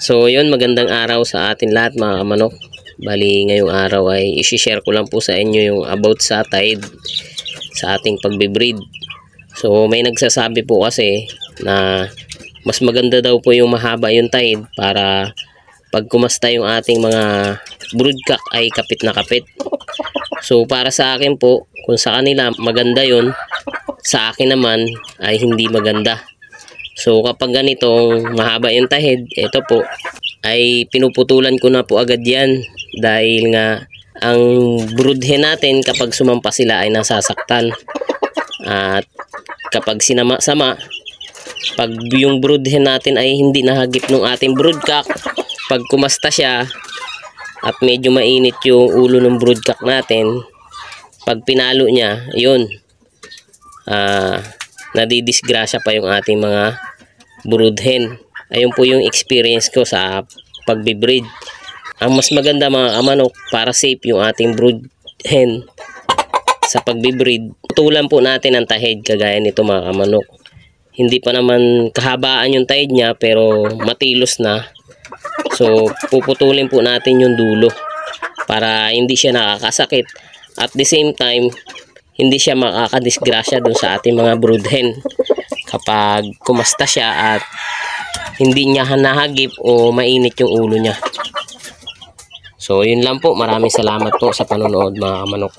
So yun, magandang araw sa atin lahat mga kamanok. Bali ngayong araw ay i-share ko lang po sa inyo yung about sa tide sa ating pagbe-breed. So may nagsasabi po kasi na mas maganda daw po yung mahaba yung tide para pag kumasta yung ating mga broodcock ay kapit na kapit. So para sa akin po, kung sa kanila maganda yun, sa akin naman ay hindi maganda. So kapag ganitong mahaba yung tahid, ito po ay pinuputulan ko na po agad yan dahil nga ang brood hen natin kapag sumampa sila ay nasasaktan. At kapag sinama-sama, pag yung brood hen natin ay hindi nahagip ng ating broodcock, pag kumasta siya at medyo mainit yung ulo ng broodcock natin, pag pinalo niya, yun, nadidisgrasya pa yung ating mga brood hen. Ayun po yung experience ko sa pagbe-breed. Ang mas maganda mga kamanok, para safe yung ating brood hen sa pagbe-breed, putulan po natin ang tahid kagaya nito mga kamanok. Hindi pa naman kahabaan yung tahid niya pero matilos na. So puputulin po natin yung dulo para hindi siya nakakasakit. At the same time, hindi siya makakadisgrasya dun sa ating mga brood hen kapag kumasta siya at hindi niya nahagip o mainit yung ulo niya. So yun lang po, maraming salamat po sa panonood mga kamanok.